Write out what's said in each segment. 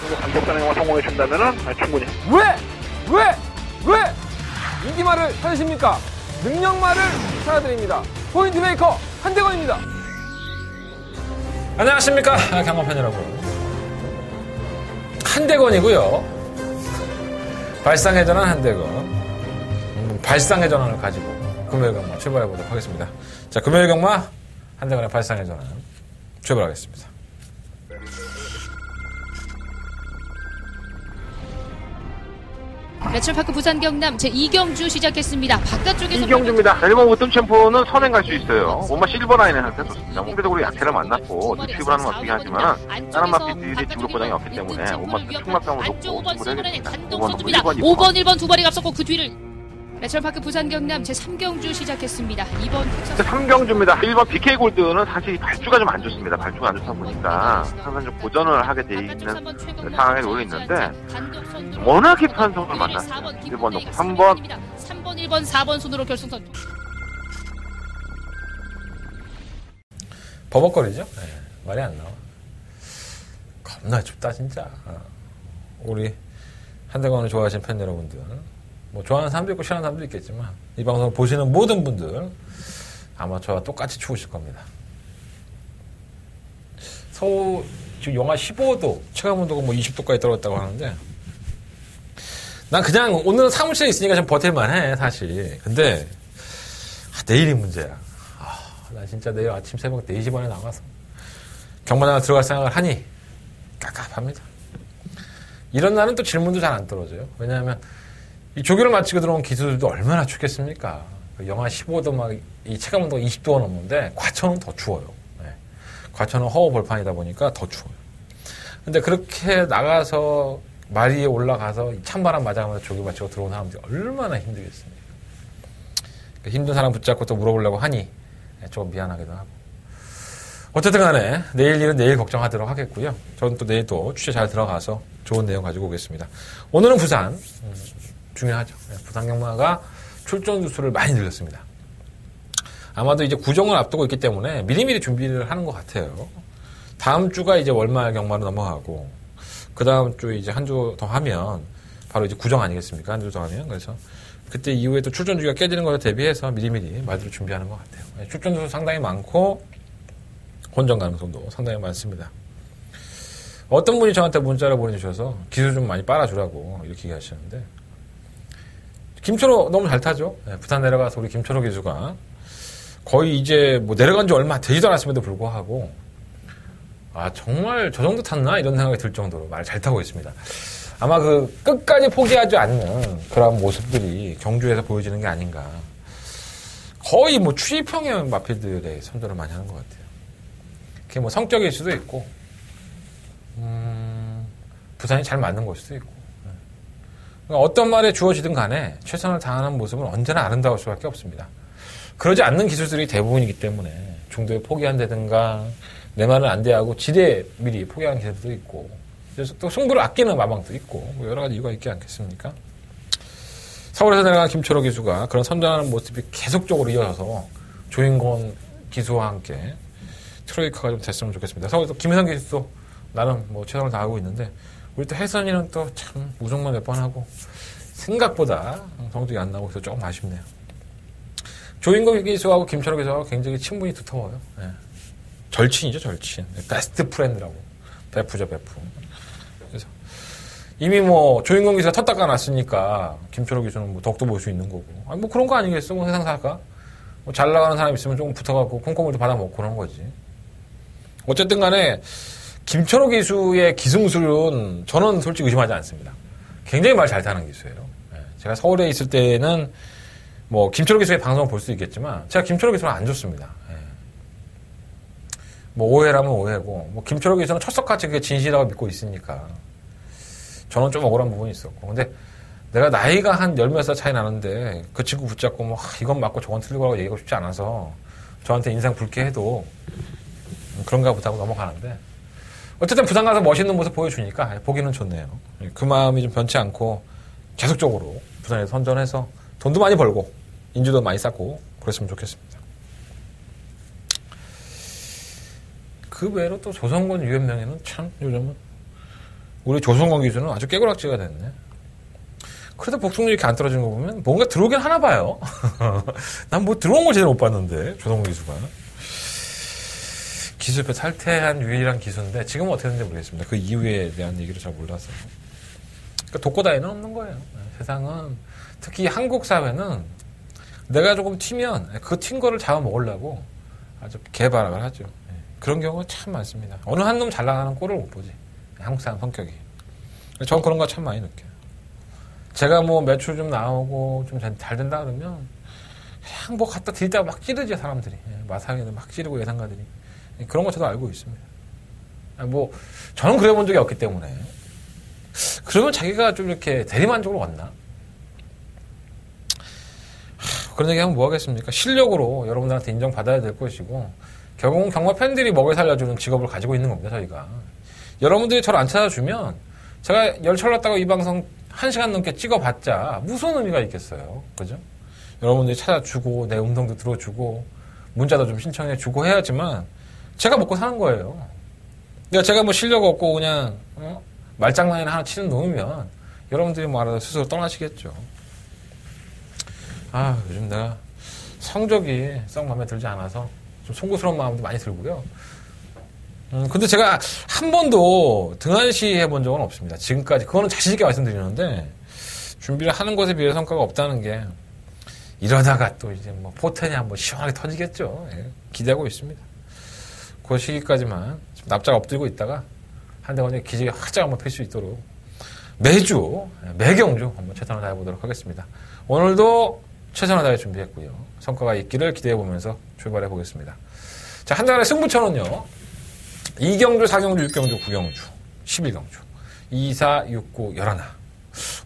정도 강력한 행동을 성공해 준다면은 충분히. 왜 인기말을 찾으십니까? 능력말을 찾아드립니다. 포인트 메이커 한대건입니다. 안녕하십니까 경험팬 여러분, 한대건이고요. 발상의 전환 한대건, 발상의 전환을 가지고 금요일 경마 출발해 보도록 하겠습니다. 자, 금요일 경마 한대건의 발상의 전환 출발하겠습니다. 매철파크 부산 경남 제2경주 시작했습니다. 바깥쪽에서 이경주입니다. 1번 우뜸 챔프는 선행 갈 수 있어요. 몸마 실버 라인에 상태 좋습니다. 상대적으로 약체를 만났고 투입을 하는 건 어떻게 하지만 다른 마피들이 지구력 보장이 없기 때문에 몸마 충막감을 놓고 승부를 해야겠습니다. 5번 1번 두 발이 앞섰고 그 뒤를 매철파크 부산 경남 제3경주 시작했습니다. 2번 3경주입니다. 1번 BK 골드는 사실 발주가 좀 안 좋습니다. 발주가 안 좋다 보니까 항상 좀 고전을 하게 돼 있는 상황에 놓여 있는데 워낙에 판성을 만났어요. 1번 놓고 3번 1번 4번 순으로 결승선. 버벅거리죠? 네, 말이 안 나와. 겁나 춥다 진짜. 우리 한대건을 좋아하시는 팬 여러분들, 뭐 좋아하는 사람도 있고 싫어하는 사람도 있겠지만 이 방송을 보시는 모든 분들 아마 저와 똑같이 추우실 겁니다. 서울 지금 영하 15도, 체감온도가 뭐 20도까지 떨어졌다고 하는데 난 그냥 오늘은 사무실에 있으니까 좀 버틸만해 사실. 근데 내일이 문제야. 나 진짜 내일 아침 새벽 4시 반에 나가서 경마장을 들어갈 생각을 하니 깝깝합니다. 이런 날은 또 질문도 잘 안 떨어져요. 왜냐하면 이 조교를 마치고 들어온 기수들도 얼마나 춥겠습니까? 영하 15도 막 이 체감온도가 20도가 넘는데 과천은 더 추워요. 네. 과천은 허허 벌판이다 보니까 더 추워요. 근데 그렇게 나가서 말 위에 올라가서 찬바람 맞아가면서 조교 마치고 들어온 사람들이 얼마나 힘들겠습니까? 힘든 사람 붙잡고 또 물어보려고 하니 조금 미안하기도 하고. 어쨌든 간에 내일 일은 내일 걱정하도록 하겠고요. 저는 또 내일 또 취재 잘 들어가서 좋은 내용 가지고 오겠습니다. 오늘은 부산. 중요하죠. 부산 경마가 출전 주수를 많이 늘렸습니다. 아마도 이제 구정을 앞두고 있기 때문에 미리미리 준비를 하는 것 같아요. 다음 주가 이제 월말 경마로 넘어가고, 그 다음 주 이제 한 주 더 하면 바로 이제 구정 아니겠습니까? 한 주 더 하면. 그래서 그때 이후에 또 출전 주기가 깨지는 것에 대비해서 미리미리 말들을 준비하는 것 같아요. 출전 주수 상당히 많고, 혼전 가능성도 상당히 많습니다. 어떤 분이 저한테 문자를 보내주셔서 기술 좀 많이 빨아주라고 이렇게 얘기하시는데, 김초로 너무 잘 타죠. 부산 내려가서 우리 김초로 기수가 거의 이제 뭐 내려간 지 얼마 되지도 않았음에도 불구하고 정말 저 정도 탔나 이런 생각이 들 정도로 말 잘 타고 있습니다. 아마 그 끝까지 포기하지 않는 그런 모습들이 경주에서 보여지는 게 아닌가. 거의 뭐 추리평형 마필들의 선전을 많이 하는 것 같아요. 그게 뭐 성격일 수도 있고, 부산이 잘 맞는 걸 수도 있고. 어떤 말에 주어지든 간에 최선을 다하는 모습은 언제나 아름다울 수밖에 없습니다. 그러지 않는 기술들이 대부분이기 때문에 중도에 포기한다든가 내 말은 안 돼하고 지대 미리 포기하는 기술도 있고, 그래서 또 승부를 아끼는 마방도 있고, 뭐 여러 가지 이유가 있지 않겠습니까? 서울에서 내려간 김철호 기수가 그런 선전하는 모습이 계속적으로 이어져서 조인권 기수와 함께 트로이카가 좀 됐으면 좋겠습니다. 서울에서 김혜선 기수도 나름 뭐 최선을 다하고 있는데, 우리 또 혜선이는 또 참 우승만 몇 번 하고 생각보다 성적이 안 나오고 있어서 조금 아쉽네요. 조인권 기수하고 김철호 기수하고 굉장히 친분이 두터워요. 네. 절친이죠, 절친. 베스트 프렌드라고. 베프죠, 베프. 그래서 이미 뭐 조인권 기수가 텄 닦아놨으니까 김철호 기수는 뭐 덕도 볼 수 있는 거고. 뭐 그런 거 아니겠어? 뭐 세상 살까? 뭐 잘 나가는 사람 있으면 조금 붙어갖고 콩콩물도 받아먹고 그런 거지. 어쨌든 간에 김철호 기수의 기승술은 저는 솔직히 의심하지 않습니다. 굉장히 말 잘 타는 기수예요. 제가 서울에 있을 때는 뭐 김철호 기수의 방송을 볼 수 있겠지만 제가 김철호 기수는 안 좋습니다. 뭐 오해라면 오해고, 뭐 김철호 기수는 철석같이 그게 진실이라고 믿고 있으니까 저는 좀 억울한 부분이 있었고, 근데 내가 나이가 한 열 몇 살 차이 나는데 그 친구 붙잡고 뭐 이건 맞고 저건 틀리고 얘기하고 싶지 않아서 저한테 인상 불쾌해도 그런가 보다 하고 넘어가는데, 어쨌든 부산 가서 멋있는 모습 보여주니까 보기는 좋네요. 그 마음이 좀 변치 않고 계속적으로 부산에서 선전해서 돈도 많이 벌고 인지도 많이 쌓고 그랬으면 좋겠습니다. 그 외로 또 조성권, 유현명이는 참 요즘은 우리 조성건 기수는 아주 깨구락지가 됐네. 그래도 복속률이 이렇게 안 떨어지는 거 보면 뭔가 들어오긴 하나 봐요. 난 뭐 들어온 걸 제대로 못 봤는데, 조성건 기수가. 기수협회 탈퇴한 유일한 기수인데, 지금은 어떻게 되는지 모르겠습니다. 그 이후에 대한 얘기를 잘 몰라서. 그러니까 독고다이는 없는 거예요. 세상은, 특히 한국 사회는 내가 조금 튀면 그 튄 거를 잡아먹으려고 아주 개발을 하죠. 그런 경우가 참 많습니다. 어느 한 놈 잘 나가는 꼴을 못 보지. 한국 사람 성격이. 전 그런 거 참 많이 느껴요. 제가 뭐 매출 좀 나오고 좀 잘 된다 그러면 그냥 뭐 갖다 들이다가 막 찌르죠, 사람들이. 마상에도 막 찌르고 예상가들이. 그런 거 저도 알고 있습니다. 뭐 저는 그래 본 적이 없기 때문에. 그러면 자기가 좀 이렇게 대리만족으로 왔나? 그런 얘기 하면 뭐 하겠습니까? 실력으로 여러분들한테 인정받아야 될 것이고, 결국은 경마 팬들이 먹여 살려주는 직업을 가지고 있는 겁니다, 저희가. 여러분들이 저를 안 찾아주면, 제가 열철났다고 이 방송 1시간 넘게 찍어봤자 무슨 의미가 있겠어요. 그죠? 여러분들이 찾아주고, 내 음성도 들어주고, 문자도 좀 신청해주고 해야지만, 제가 먹고 사는 거예요. 그러니까 제가 뭐 실력 없고 그냥, 말장난이나 하나 치는 놈이면, 여러분들이 뭐 알아서 스스로 떠나시겠죠. 요즘 내가 성적이 썩 마음에 들지 않아서 좀 송구스러운 마음도 많이 들고요. 근데 제가 한 번도 등한시 해본 적은 없습니다. 지금까지. 그거는 자신있게 말씀드리는데, 준비를 하는 것에 비해 성과가 없다는 게, 이러다가 또 이제 뭐 포텐이 한번 시원하게 터지겠죠. 예, 기대하고 있습니다. 그 시기까지만 좀 납작 엎드리고 있다가, 한대건의 기지가 활짝 한번 펼 수 있도록 매주, 매경주 한번 최선을 다해보도록 하겠습니다. 오늘도 최선을 다해 준비했고요. 성과가 있기를 기대해보면서 출발해 보겠습니다. 자, 한 달의 승부처는요. 2경주, 4경주, 6경주, 9경주, 11경주, 2, 4, 6, 9, 11.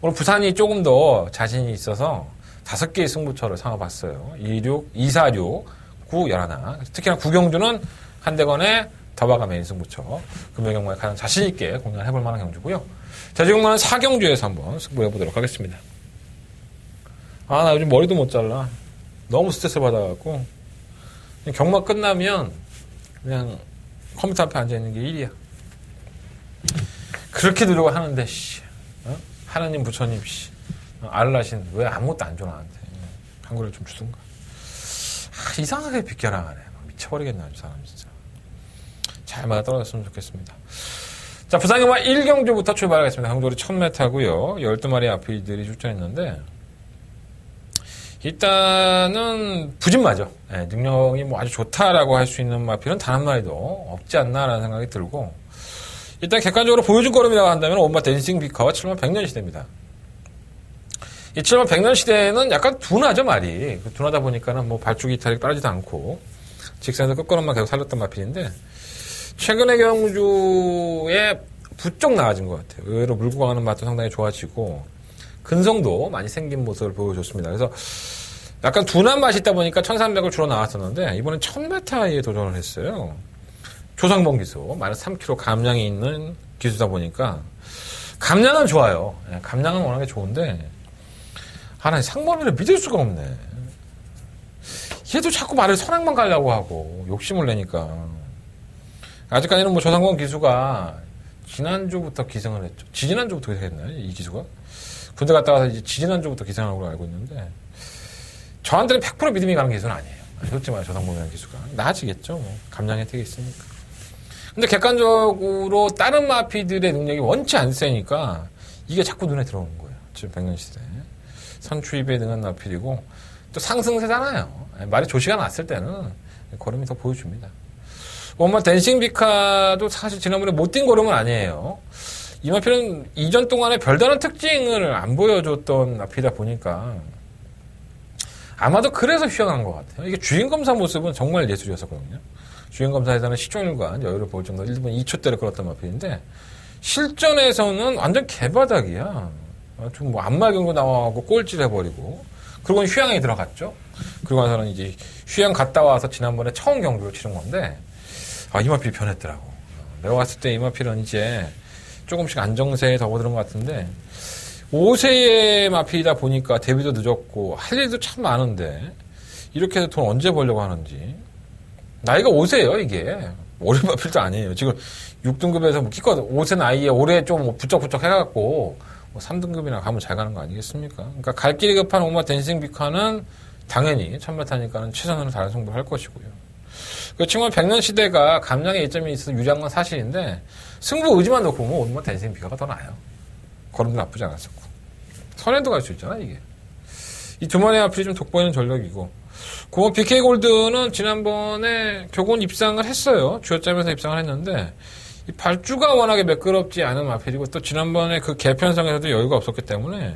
오늘 부산이 조금 더 자신이 있어서 5개의 승부처를 삼아봤어요. 2, 6, 2, 4, 6, 9, 11. 특히나 9경주는 한대건의 더바가 메인 승부처. 금요경마에 가장 자신있게 공략해볼 만한 경주고요. 자, 지금은 4경주에서 한번 승부해보도록 하겠습니다. 나 요즘 머리도 못 잘라. 너무 스트레스 받아갖고. 경마 끝나면 그냥 컴퓨터 앞에 앉아있는 게 일이야. 그렇게 노력을 하는데, 하나님, 부처님, 알라신, 왜 아무것도 안 줘, 나한테. 한 그릇 좀 주든가. 이상하게 비껴나가네. 미쳐버리겠네, 아주 사람, 진짜. 잘 맞아 떨어졌으면 좋겠습니다. 자, 부산경마 1경주부터 출발하겠습니다. 경주리 1000m고요. 12마리 앞이들이 출전했는데, 일단은 부진마죠. 네, 능력이 뭐 아주 좋다라고 할 수 있는 마필은 단 한 마리도 없지 않나라는 생각이 들고, 일단 객관적으로 보여줄 걸음이라고 한다면 온마 댄싱 비커와 7만 100년 시대입니다. 이 7만 100년 시대는 약간 둔하죠, 말이. 둔하다 보니까는 뭐 발주기 이탈이 빠르지도 않고 직선에서 끝걸음만 계속 살렸던 마필인데, 최근의 경주에 부쩍 나아진 것 같아요. 의외로 물고 가는 맛도 상당히 좋아지고 근성도 많이 생긴 모습을 보여줬습니다. 그래서 약간 둔한 맛이 있다 보니까 1300을 주로 나왔었는데, 이번엔 1000m에 도전을 했어요. 조상봉 기수, 마이너스 3kg 감량이 있는 기수다 보니까 감량은 좋아요. 감량은 워낙에 좋은데, 하나 상범이를 믿을 수가 없네. 얘도 자꾸 말을 선행만 가려고 하고 욕심을 내니까. 아직까지는 뭐 조상봉 기수가 지난주부터 기승을 했죠. 지지난주부터 기승했나요? 이 기수가? 군대 갔다 와서 이제 지지난주부터 기승한 걸로 알고 있는데, 저한테는 100% 믿음이 가는 기수는 아니에요. 솔직히 말해, 조상봉이라는 기수가. 나아지겠죠. 뭐. 감량 혜택이 있으니까. 근데 객관적으로 다른 마피들의 능력이 원치 안 세니까 이게 자꾸 눈에 들어오는 거예요. 지금 100년 시대. 선추입에 능한 마필이고, 또 상승세잖아요. 말이 조시가 났을 때는 걸음이 더 보여줍니다. 원마 댄싱 비카도 사실 지난번에 못 뛴 걸음은 아니에요. 이 마필은 이전 동안에 별다른 특징을 안 보여줬던 마필이다 보니까 아마도 그래서 휘어간 것 같아요. 이게 주행검사 모습은 정말 예술이었었거든요. 주행검사에서는 시종일관 여유를 보일 정도로 1분 2초대를 끌었던 마필인데, 실전에서는 완전 개바닥이야. 좀 뭐 안마경도 나와갖고 꼴찌를 해버리고, 그리고 휴양에 들어갔죠. 그리고 나서는 이제 휴양 갔다 와서 지난번에 처음 경주를 치른 건데, 이 마필이 변했더라고. 내가 봤을 때 이 마필은 이제 조금씩 안정세에 접어드는 것 같은데, 5세의 마필이다 보니까 데뷔도 늦었고 할 일도 참 많은데 이렇게 해서 돈 언제 벌려고 하는지. 나이가 5세예요, 이게. 어린 마필도 아니에요. 지금 6등급에서 뭐 키껏 5세 나이에 올해 좀 부쩍부쩍 해갖고 뭐 3등급이나 가면 잘 가는 거 아니겠습니까? 그러니까 갈 길이 급한 오마 댄싱 비카는 당연히 1000m니까는 최선으로 다른 승부를 할 것이고요. 그렇지만 100년 시대가 감량의 이점이 있어서 유리한 건 사실인데 승부 의지만 놓고 보면 오마 댄싱 비카가 더 나아요. 걸음도 나쁘지 않았었고. 선에도 갈 수 있잖아, 이게. 이 두 마리 앞이 좀 돋보이는 전력이고. 그 BK 골드는 지난번에 교곤 입상을 했어요. 주요점에서 입상을 했는데, 이 발주가 워낙에 매끄럽지 않은 마필이고, 또 지난번에 그 개편성에서도 여유가 없었기 때문에,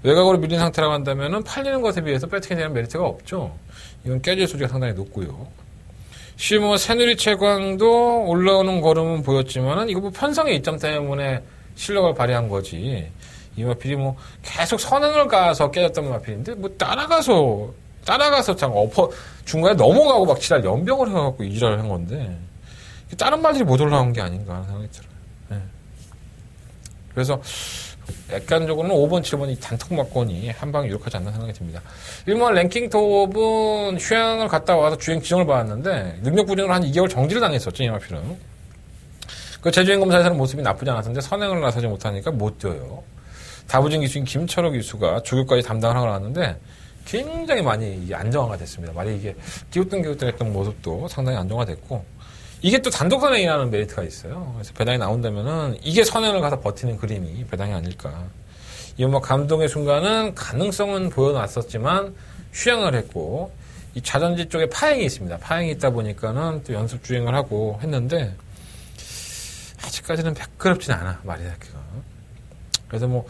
외곽으로 밀린 상태라고 한다면은 팔리는 것에 비해서 배팅에 대한 메리트가 없죠. 이건 깨질 소지가 상당히 높고요. 시모 새누리 채광도 올라오는 걸음은 보였지만은, 이거 뭐 편성의 이점 때문에 실력을 발휘한 거지. 이 마필이 뭐 계속 선행을 가서 깨졌던 마필인데 뭐 따라가서 참 중간에 넘어가고 막 지랄 연병을 해갖고 이 지랄을 한 건데 다른 말들이 못 올라온 게 아닌가 하는 생각이 들어요. 네. 그래서 약간적으로는 5번, 7번이 단톡 막건이 한 방에 유력하지 않나 생각이 듭니다. 1번 랭킹 톱은 휴양을 갔다 와서 주행 지정을 받았는데 능력 부진으로 한 2개월 정지를 당했었죠, 이 마필은. 그 재주행 검사에서는 모습이 나쁘지 않았는데 선행을 나서지 못하니까 못 뛰어요. 다부진 기수인 김철호 기수가 조교까지 담당을 하고 나왔는데 굉장히 많이 안정화가 됐습니다. 말이 이게 기웃등기웃등했던 모습도 상당히 안정화됐고 이게 또 단독 선행이라는 메리트가 있어요. 그래서 배당이 나온다면은 이게 선행을 가서 버티는 그림이 배당이 아닐까. 이 뭐 감동의 순간은 가능성은 보여놨었지만 휴양을 했고 이 자전지 쪽에 파행이 있습니다. 파행이 있다 보니까는 또 연습 주행을 하고 했는데 아직까지는 매끄럽진 않아 말이야 그거. 그래서 뭐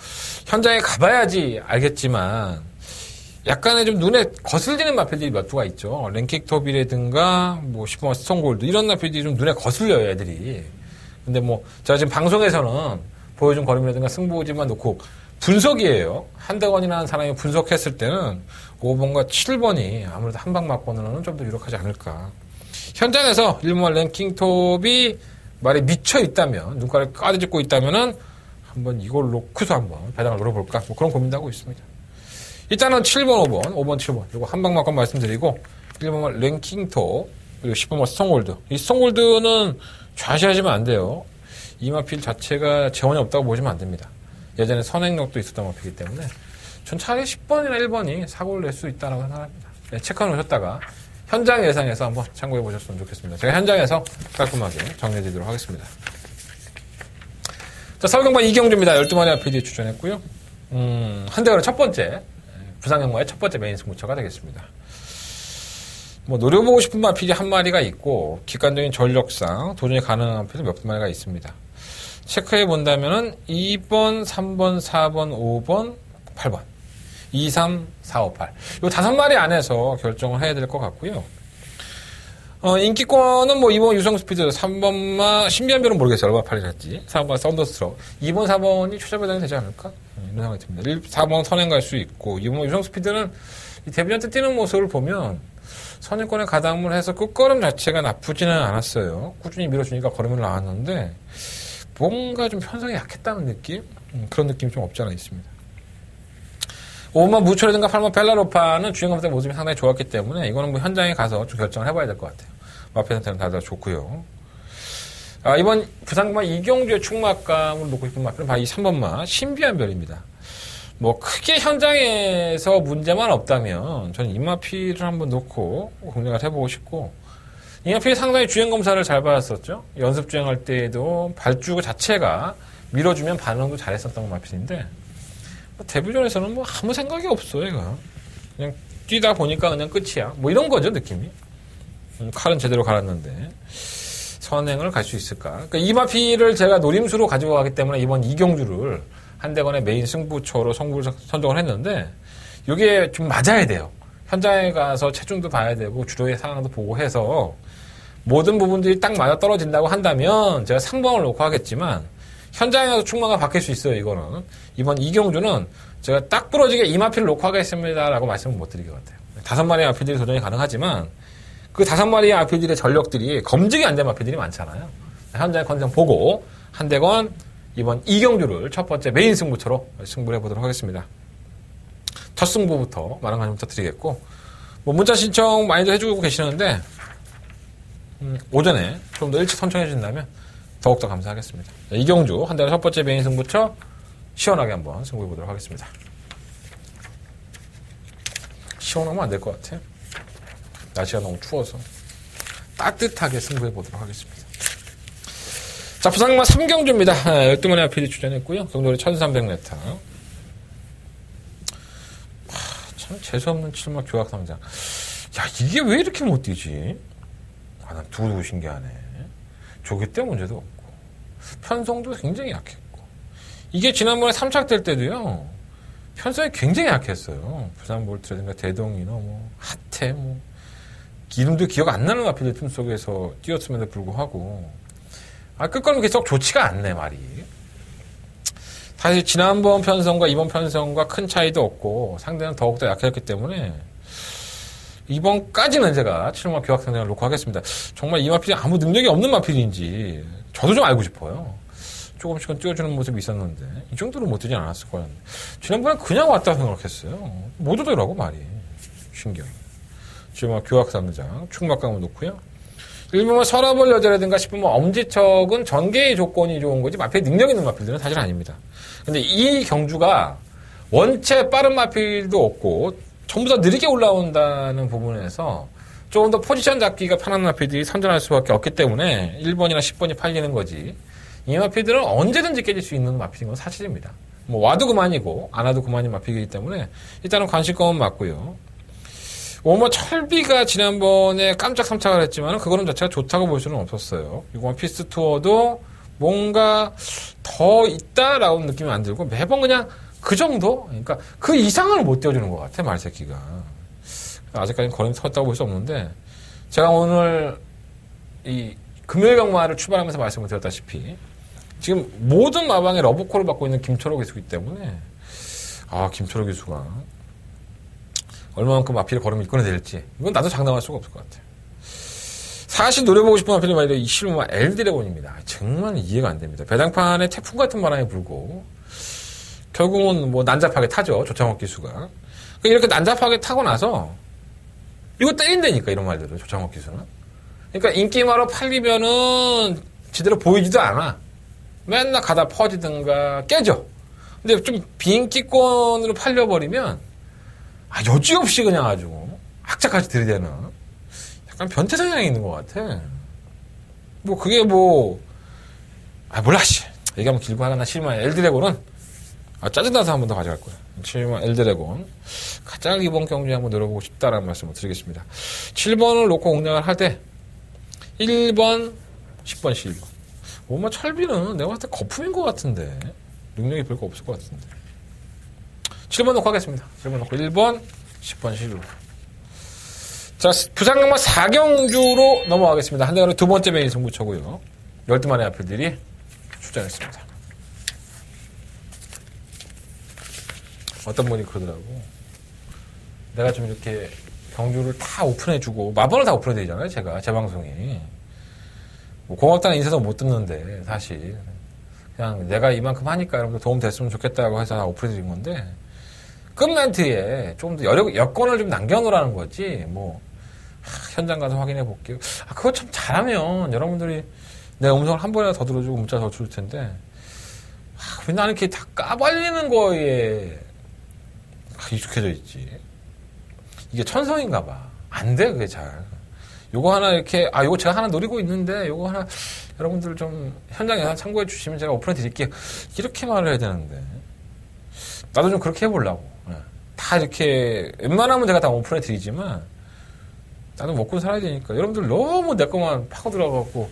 현장에 가봐야지 알겠지만 약간의 좀 눈에 거슬리는 마필들이 몇 두가 있죠. 랭킹톱이라든가 뭐 10번 스톤골드 이런 마필들이 좀 눈에 거슬려요 애들이. 근데 뭐 제가 지금 방송에서는 보여준 걸음이라든가 승부지만 놓고 분석이에요. 한대건이라는 사람이 분석했을 때는 5번과 7번이 아무래도 한 방 맞고는 좀 더 유력하지 않을까. 현장에서 1번 랭킹톱이 말에 미쳐 있다면 눈가를 까지짓고 있다면은 한번 이걸 놓고서 한번 배당을 노려볼까? 뭐 그런 고민도 하고 있습니다. 일단은 7번, 5번, 7번. 이거 한 방만큼 말씀드리고, 1번은 랭킹톱, 그리고 10번은 스톤골드. 이 스톤골드는 좌시하시면 안 돼요. 이 마필 자체가 재원이 없다고 보시면 안 됩니다. 예전에 선행력도 있었던 마필이기 때문에, 전 차라리 10번이나 1번이 사고를 낼 수 있다고 생각합니다. 네, 체크해 놓으셨다가, 현장 예상에서 한번 참고해 보셨으면 좋겠습니다. 제가 현장에서 깔끔하게 정리해 드리도록 하겠습니다. 자, 서울경만 이경주입니다. 12마리 RPD에 출전했고요. 한대건의 첫 번째, 부상경마의 첫 번째 메인 승부처가 되겠습니다. 뭐, 노려보고 싶은 마필이 한 마리가 있고, 객관적인 전력상 도전이 가능한 마필이 몇 마리가 있습니다. 체크해 본다면은 2번, 3번, 4번, 5번, 8번. 2, 3, 4, 5, 8. 요 5마리 안에서 결정을 해야 될 것 같고요. 인기권은 뭐 2번 유성 스피드, 3번만 신비한 별은 모르겠어요. 얼마 팔리실지. 4번 썬더스트럭. 2번, 4번이 최저 배당이 되지 않을까? 이런 생각이 듭니다. 4번 선행 갈 수 있고 2번 유성 스피드는 이 데뷔전때 뛰는 모습을 보면 선행권에 가담을 해서 끝걸음 자체가 나쁘지는 않았어요. 꾸준히 밀어주니까 걸음을 나왔는데 뭔가 좀 편성이 약했다는 느낌? 그런 느낌이 좀 없지 않아 있습니다. 5번 무초라든가 8번 벨라로파는 주행검사 모습이 상당히 좋았기 때문에 이거는 뭐 현장에 가서 좀 결정을 해봐야 될 것 같아요. 마필 상태는 다들 좋고요. 이번 부산경마 이경주의 축막감을 놓고 싶은 마필은 바로 이 3번마 신비한 별입니다. 뭐 크게 현장에서 문제만 없다면 저는 이 마필을 한번 놓고 공략을 해보고 싶고 이 마필이 상당히 주행검사를 잘 받았었죠. 연습 주행할 때에도 발주 자체가 밀어주면 반응도 잘했었던 마필인데 데뷔전에서는 뭐 아무 생각이 없어 얘가. 그냥 뛰다 보니까 그냥 끝이야. 뭐 이런 거죠 느낌이. 칼은 제대로 갈았는데 선행을 갈 수 있을까? 그러니까 이 마필을 제가 노림수로 가지고 가기 때문에 이번 이경주를 한대건의 메인 승부처로 선정을 했는데 이게 좀 맞아야 돼요. 현장에 가서 체중도 봐야 되고 주로의 상황도 보고 해서 모든 부분들이 딱 맞아 떨어진다고 한다면 제가 상방을 놓고 하겠지만 현장에 가서 축마가 바뀔 수 있어요. 이거는 이번 이경주는 제가 딱 부러지게 이 마필을 놓고 하겠습니다라고 말씀을 못 드릴 것 같아요. 5마리의 마필들이 도전이 가능하지만 그 5마리의 마필들의 전력들이 검증이 안 된 마필들이 많잖아요. 현장의 컨디션 보고 한대건 이번 이경주를 첫 번째 메인 승부처로 승부를 해보도록 하겠습니다. 첫 승부부터 많은 관심 부탁드리겠고 뭐 문자 신청 많이들 해주고 계시는데 오전에 좀 더 일찍 선청해 주신다면 더욱더 감사하겠습니다. 자, 이경주 한대건 첫 번째 메인 승부처 시원하게 한번 승부해 보도록 하겠습니다. 시원하면 안 될 것 같아요. 날씨가 너무 추워서 따뜻하게 승부해 보도록 하겠습니다. 자, 부산마 3경주입니다. 12만의 아필이 출전했고요. 경돌이 1300m. 참 재수없는 7마 교학상장. 야, 이게 왜 이렇게 못 뛰지? 아, 난 두고두고 신기하네. 조기 때 문제도 없고 편성도 굉장히 약했고, 이게 지난번에 3착 될 때도요, 편성이 굉장히 약했어요. 부산볼트라든가 대동이나 뭐 하태 뭐 이름도 기억 안 나는 마필들 팀 속에서 뛰었음에도 불구하고 끝걸음이 계속 좋지가 않네, 말이. 사실 지난번 편성과 이번 편성과 큰 차이도 없고 상대는 더욱더 약했기 때문에 이번까지는 제가 7마 교학상장을 놓고 하겠습니다. 정말 이 마필이 아무 능력이 없는 마필인지 저도 좀 알고 싶어요. 조금씩은 띄워주는 모습이 있었는데 이 정도로 못 뛰진 않았을 거였는데 지난번엔 그냥 왔다고 생각했어요. 못 오더라고, 말이. 신기해. 지금 교학상장 충막강을 놓고요. 일본은 서라벌 여자라든가 싶으면 엄지척은 전개의 조건이 좋은 거지 마필 능력 있는 마필들은 사실 아닙니다. 근데 이 경주가 원체 빠른 마필도 없고 전부 다 느리게 올라온다는 부분에서 조금 더 포지션 잡기가 편한 마필들이 선전할 수밖에 없기 때문에 1번이나 10번이 팔리는 거지, 이 마필들은 언제든지 깨질 수 있는 마필인 건 사실입니다. 뭐 와도 그만이고 안 와도 그만인 마필이기 때문에 일단은 관심권은 맞고요. 오머 철비가 지난번에 깜짝 3착을 했지만 그거는 자체가 좋다고 볼 수는 없었어요. 이번 피스트 투어도 뭔가 더 있다라고 느낌이 안 들고 매번 그냥 그 정도? 그러니까 그 이상을 못 띄워주는 것 같아, 말새끼가. 아직까지는 걸음이 섰다고 볼 수 없는데, 제가 오늘 이 금요일 경마를 출발하면서 말씀을 드렸다시피 지금 모든 마방에 러브콜을 받고 있는 김철호 기수이기 때문에 김철호 기수가 얼마만큼 마필의 걸음을 이끌어낼지 이건 나도 장담할 수가 없을 것 같아요. 사실 노려보고 싶은 마필이 말이야 이 실루마 엘드래곤입니다. 정말 이해가 안 됩니다. 배당판에 태풍 같은 바람이 불고 결국은 뭐 난잡하게 타죠, 조창욱 기수가. 이렇게 난잡하게 타고 나서 이거 때린다니까, 이런 말들을 조창욱 기수는. 그러니까 인기마로 팔리면은 제대로 보이지도 않아. 맨날 가다 퍼지든가 깨져. 근데 좀 비인기권으로 팔려버리면 여지없이 그냥 아주 악착같이 들이대는 약간 변태 성향이 있는 것 같아. 뭐 그게 뭐 몰라 씨. 얘기하면 길고 하나 실만 엘드래곤은 짜증나서 한 번 더 가져갈 거야. 7번 엘드래곤 가장 이번 경주에 한번 노려보고 싶다라는 말씀을 드리겠습니다. 7번을 놓고 공략을 할 때 1번, 10번, 11번. 오마 철비는 내가 봤을 때 거품인 것 같은데 능력이 별거 없을 것 같은데 7번 놓고 하겠습니다. 7번 놓고 1번, 10번, 11번. 자, 부산경마 4경주로 넘어가겠습니다. 한대간의 두 번째 메인 승부처고요. 12만의 아필들이 출전했습니다. 어떤 분이 그러더라고. 내가 좀 이렇게 경주를 다 오픈해주고, 마번을 다 오픈해드리잖아요, 제가. 제 방송이. 뭐 고맙다는 인사도 못 듣는데, 사실. 그냥 내가 이만큼 하니까 여러분들 도움 됐으면 좋겠다고 해서 다 오픈해드린 건데, 끝 멘트에 좀 더 여건을 좀 남겨놓으라는 거지, 뭐, 현장 가서 확인해 볼게요. 그거 참 잘하면 여러분들이 내 음성을 한 번이라도 더 들어주고 문자 더 줄 텐데, 왜 나는 이렇게 다 까발리는 거에, 익숙해져 있지. 이게 천성인가 봐. 안 돼, 그게 잘. 요거 하나 이렇게, 요거 제가 하나 노리고 있는데, 요거 하나 여러분들 좀 현장에 하나 참고해 주시면 제가 오픈해 드릴게요. 이렇게 말을 해야 되는데. 나도 좀 그렇게 해보려고. 다 이렇게, 웬만하면 제가 다 오픈해 드리지만, 나도 먹고 살아야 되니까. 여러분들 너무 내 것만 파고 들어가고,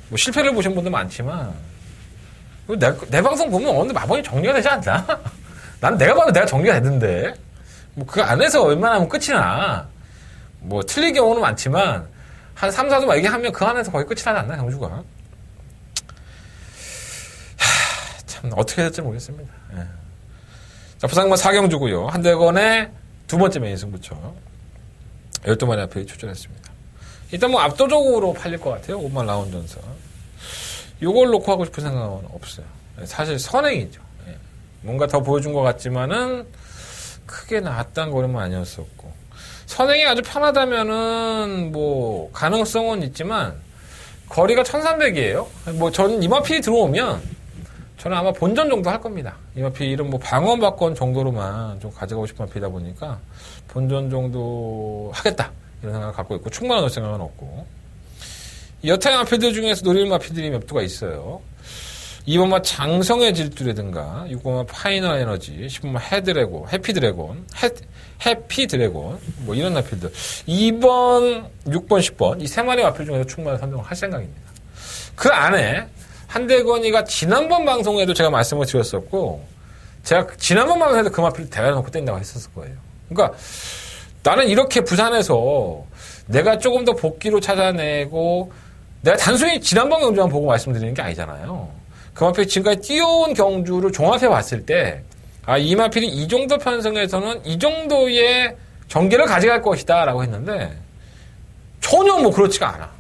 뭐 실패를 보신 분들 많지만, 내 방송 보면 어느 마번이 정리가 되지 않나? 난 내가 봐도 내가 정리가 되던데. 뭐 그 안에서 웬만하면 끝이 나. 뭐 틀릴 경우는 많지만 한 3, 4도 얘기하면 그 안에서 거의 끝이 나지 않나, 경주가. 참 어떻게 될지 모르겠습니다. 예. 자, 부산경마 4경주고요. 한대건의 두 번째 메인 승부처 12마리 앞에 출전했습니다. 일단 뭐 압도적으로 팔릴 것 같아요. 5만 라운 전선. 요걸 놓고 하고 싶은 생각은 없어요. 사실 선행이죠. 뭔가 더 보여준 것 같지만은 크게 나았다는 거는 아니었었고, 선행이 아주 편하다면은 뭐 가능성은 있지만 거리가 1300이에요. 뭐 저는 이마필이 들어오면 저는 아마 본전 정도 할 겁니다. 이마필은 뭐 방어막권 정도로만 좀 가져가고 싶은 마필이다 보니까 본전 정도 하겠다 이런 생각을 갖고 있고 충분한 생각은 없고 여타의 마필들 중에서 노릴 마필들이 몇 두가 있어요. 2번마 장성의 질주라든가 6번마 파이널 에너지 10번마 헤드래곤 해피드래곤 뭐 이런 마필들 2번 6번 10번 이 세 마리 마필 중에서 충분히 선정을 할 생각입니다. 그 안에 한대건이가 지난번 방송에도 제가 말씀을 드렸었고 제가 지난번 방송에도 그 마필을 대가놓고 땡다고 했었을 거예요. 그러니까 나는 이렇게 부산에서 내가 조금 더 복귀로 찾아내고 내가 단순히 지난번 경주만 보고 말씀드리는 게 아니잖아요. 그 마필이 지금까지 뛰어온 경주를 종합해 봤을 때 이 마필이 이 정도 편성에서는 이 정도의 전개를 가져갈 것이다 라고 했는데 전혀 뭐 그렇지가 않아.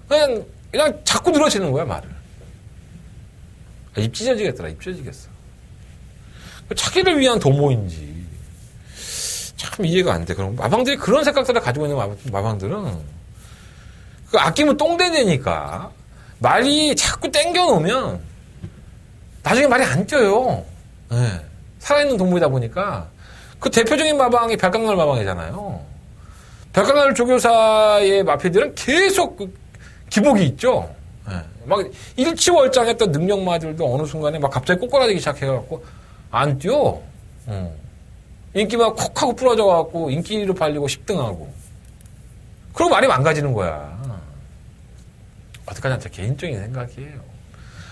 그냥 자꾸 늘어지는 거야 말을. 입 찢어지겠더라. 입 찢어지겠어. 자기를 위한 도모인지 참 이해가 안 돼. 그럼 마방들이 그런 생각들을 가지고 있는 마방들은 아끼면 똥대니까 말이 자꾸 땡겨놓으면 나중에 말이 안 뛰어요. 네. 살아있는 동물이다 보니까 그 대표적인 마방이 별강날 마방이잖아요. 별강날 조교사의 마필들은 계속 기복이 있죠. 네. 막 일치월장했던 능력마들도 어느 순간에 막 갑자기 꼬꼬라지기 시작해갖고 안 뛰어. 인기만 콕 하고 부러져갖고 인기로 팔리고 10등하고. 그리고 말이 망가지는 거야. 어떡하냐, 제 개인적인 생각이에요.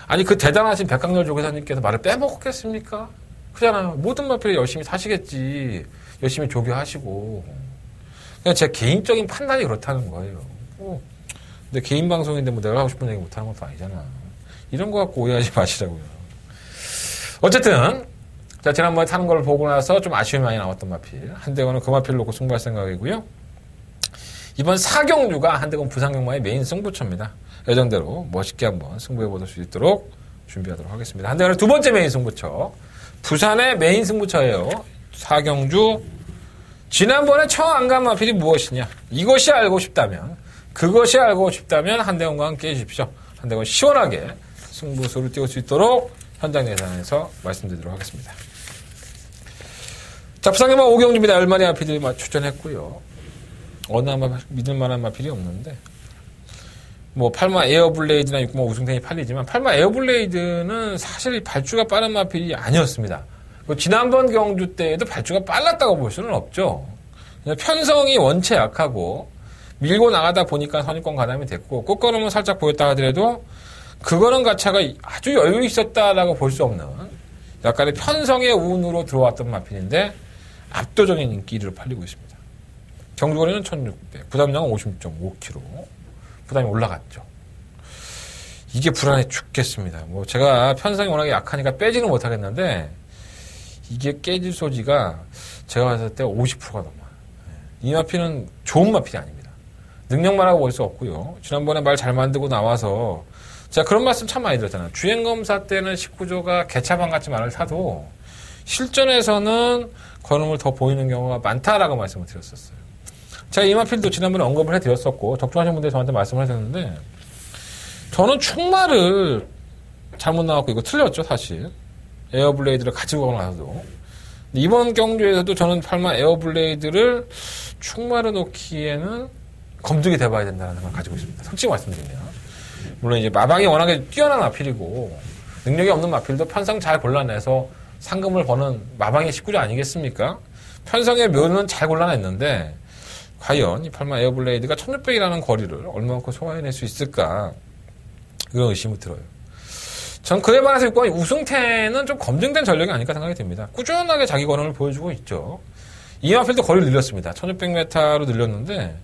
아니, 그 대단하신 백강렬 조교사님께서 말을 빼먹겠습니까? 그렇잖아요. 모든 마필이 열심히 사시겠지. 열심히 조교하시고. 그냥 제 개인적인 판단이 그렇다는 거예요. 근데 개인 방송인데 뭐 내가 하고 싶은 얘기 못하는 것도 아니잖아. 이런 거 갖고 오해하지 마시라고요. 어쨌든, 자, 지난번에 타는 걸 보고 나서 좀 아쉬움이 많이 나왔던 마필. 한대건은 그 마필을 놓고 승부할 생각이고요. 이번 4경주가 한대건 부산경마의 메인 승부처입니다. 예정대로 멋있게 한번 승부해볼 수 있도록 준비하도록 하겠습니다. 한대건의 두 번째 메인 승부처. 부산의 메인 승부처예요. 4경주. 지난번에 처음 안 간 마필이 무엇이냐. 이것이 알고 싶다면, 그것이 알고 싶다면 한대건과 함께 해주십시오. 한대건 시원하게 승부수를 띄울 수 있도록 현장 예산에서 말씀드리도록 하겠습니다. 자, 부산경마 5경주입니다. 얼마리 마필들이 출전했고요. 어느 아마 믿을만한 마필이 없는데 뭐 8마 에어블레이드나 6마 우승탱이 팔리지만 8마 에어블레이드는 사실 발주가 빠른 마필이 아니었습니다. 지난번 경주 때에도 발주가 빨랐다고 볼 수는 없죠. 편성이 원체 약하고 밀고 나가다 보니까 선입권 가담이 됐고 꽃걸음은 살짝 보였다 하더라도 그거는 가차가 아주 여유 있었다라고 볼 수 없는 약간의 편성의 운으로 들어왔던 마필인데 압도적인 인기를 팔리고 있습니다. 경주거리는 1600, 부담량은 56.5kg. 부담이 올라갔죠. 이게 불안해 죽겠습니다. 뭐 제가 편성이 워낙에 약하니까 빼지는 못하겠는데 이게 깨질 소지가 제가 봤을 때 50%가 넘어요. 이 마필은 좋은 마필이 아닙니다. 능력만하고 볼 수 없고요. 지난번에 말 잘 만들고 나와서 제가 그런 말씀 참 많이 들었잖아요. 주행검사 때는 19조가 개차반같이 말을 타도 실전에서는 걸음을 더 보이는 경우가 많다라고 말씀을 드렸었어요. 제가 이 마필도 지난번에 언급을 해드렸었고 적중하신 분들이 저한테 말씀을 해드렸는데 저는 충마를 잘못 나왔고 이거 틀렸죠 사실. 에어블레이드를 가지고 가고 나서도 이번 경주에서도 저는 8마 에어블레이드를 충마를 놓기에는 검증이 돼봐야 된다는 생각을 가지고 있습니다. 솔직히 말씀드리면 물론 이제 마방이 워낙에 뛰어난 마필이고 능력이 없는 마필도 편성 잘 골라내서 상금을 버는 마방의 식구주 아니겠습니까? 편성의 묘는 잘 골라냈는데 과연 이 8마 에어블레이드가 1600이라는 거리를 얼마만큼 소화해낼 수 있을까 이런 의심이 들어요. 전 그에 반해서 우승태는 좀 검증된 전력이 아닐까 생각이 듭니다. 꾸준하게 자기 권한을 보여주고 있죠. 이 마필도 거리를 늘렸습니다. 1600m로 늘렸는데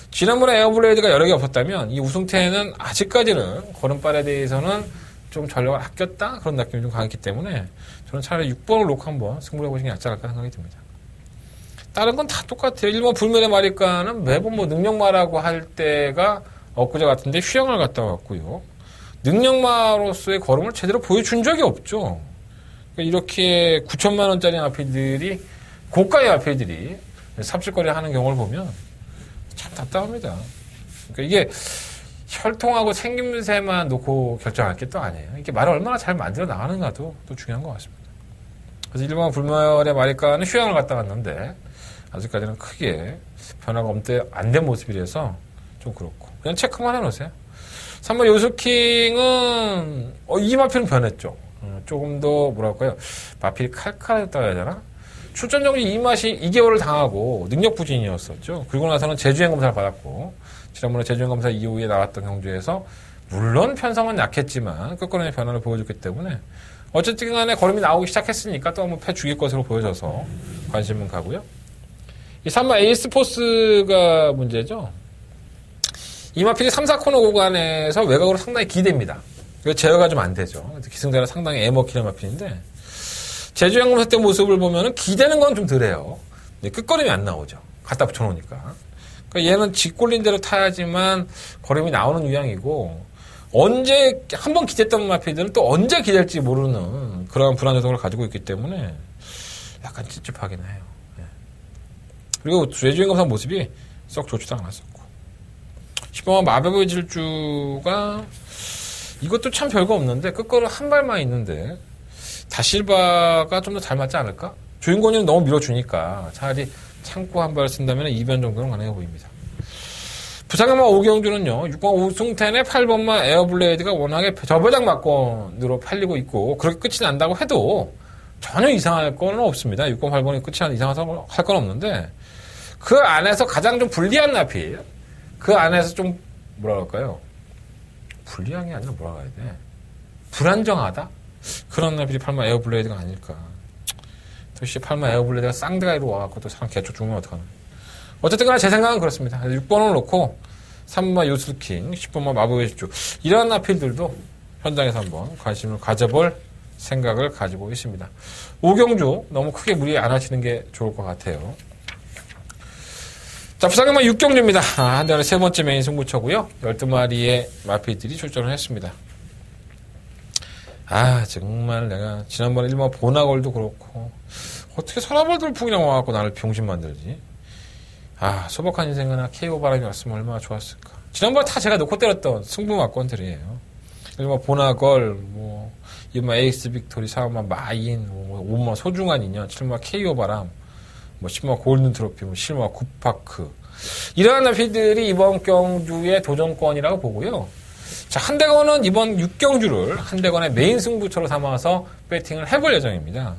지난번에 에어블레이드가 여력이 없었다면 이 우승태는 아직까지는 걸음발에 대해서는 좀 전력을 아꼈다 그런 느낌이 좀 강했기 때문에 저는 차라리 6번을 놓고 한번 승부를 해보시는 게 낫지 않을까 생각이 듭니다. 다른 건 다 똑같아요. 일본 불멸의 마리카는 매번 뭐 능력마라고 할 때가 엊그제 같은데 휘영을 갔다 왔고요. 능력마로서의 걸음을 제대로 보여준 적이 없죠. 그러니까 이렇게 9천만 원짜리 마필들이 고가의 마필들이 삽질거리 하는 경우를 보면 참 답답합니다. 그러니까 이게 혈통하고 생김새만 놓고 결정할 게 또 아니에요. 이게 말을 얼마나 잘 만들어 나가는가도 또 중요한 것 같습니다. 그래서 일본 불멸의 말일까는 휴양을 갔다 왔는데 아직까지는 크게 변화가 안 된 모습이라서 좀 그렇고 그냥 체크만 해놓으세요. 3번 요스킹은 이 마필은 변했죠. 조금 더 뭐랄까요, 마필이 칼칼했다고 해야 되나? 출전 정지 이 맛이 2개월을 당하고 능력 부진이었었죠. 그리고 나서는 제주행 검사를 받았고 지난번에 제주행 검사 이후에 나왔던 경주에서 물론 편성은 약했지만 끝권의 변화를 보여줬기 때문에 어쨌든 간에 걸음이 나오기 시작했으니까 또 한번 패 죽일 것으로 보여져서 관심은 가고요. 이 3번 에이스포스가 문제죠. 이 마필이 3, 4코너 구간에서 외곽으로 상당히 기대입니다. 이거 제어가 좀 안 되죠. 기승자는 상당히 애먹히는 마필인데 제주행 검사 때 모습을 보면은 기대는 건 좀 덜해요. 끝걸음이 안 나오죠. 갖다 붙여놓으니까. 그러니까 얘는 직골린 대로 타야지만 걸음이 나오는 유형이고 언제 한번 기댔던 마필들은 또 언제 기댈지 모르는 그러한 불안 요소를 가지고 있기 때문에 약간 찝찝하긴 해요. 예. 그리고 제주행 검사 모습이 썩 좋지도 않았었고 10번 마법의 질주가 이것도 참 별거 없는데 끝걸음 한 발만 있는데 다실바가 좀 더 잘 맞지 않을까? 주인공이 너무 밀어주니까 차라리 참고 한 발 쓴다면 2변 정도는 가능해 보입니다. 부산경마 오경주는요, 6번 우승텐의 8번마 에어블레이드가 워낙에 저배당 막건으로 팔리고 있고, 그렇게 끝이 난다고 해도 전혀 이상할 건 없습니다. 6번, 8번이 끝이 이상해서 할 건 없는데, 그 안에서 가장 좀 불리한 나필, 그 안에서 좀, 뭐라 그럴까요? 불리한 게 아니라 뭐라 해야 돼? 불안정하다? 그런 나필이 8번 에어블레이드가 아닐까. 도시 8번 에어블레이드가 쌍대가리로 와갖고 또 사람 개쪽 죽으면 어떡하나. 어쨌든 간에 제 생각은 그렇습니다. 6번을 놓고 3번 요스킹, 10번만 마법의 집주 이러한 나필들도 현장에서 한번 관심을 가져볼 생각을 가지고 있습니다. 오경주 너무 크게 무리 안 하시는 게 좋을 것 같아요. 자, 부산경마 6경주입니다. 한대원의 세 번째 메인 승부처고요. 12마리의 마필들이 출전을 했습니다. 정말 내가 지난번에 1번 보나걸도 그렇고 어떻게 서라벌들 풍이랑 와갖고 나를 병신 만들지. 소박한 인생이나 KO 바람이 왔으면 얼마나 좋았을까. 지난번에 다 제가 놓고 때렸던 승부 막건들이에요. 1번 보나걸, 2번 에이스 빅토리, 4번 마인, 5번 소중한 인연, 7번 KO 바람, 10번 골든 트로피, 7번 굿파크. 이러한 나필들이 이번 경주의 도전권이라고 보고요. 자, 한대건은 이번 6경주를 한대건의 메인 승부처로 삼아서 배팅을 해볼 예정입니다.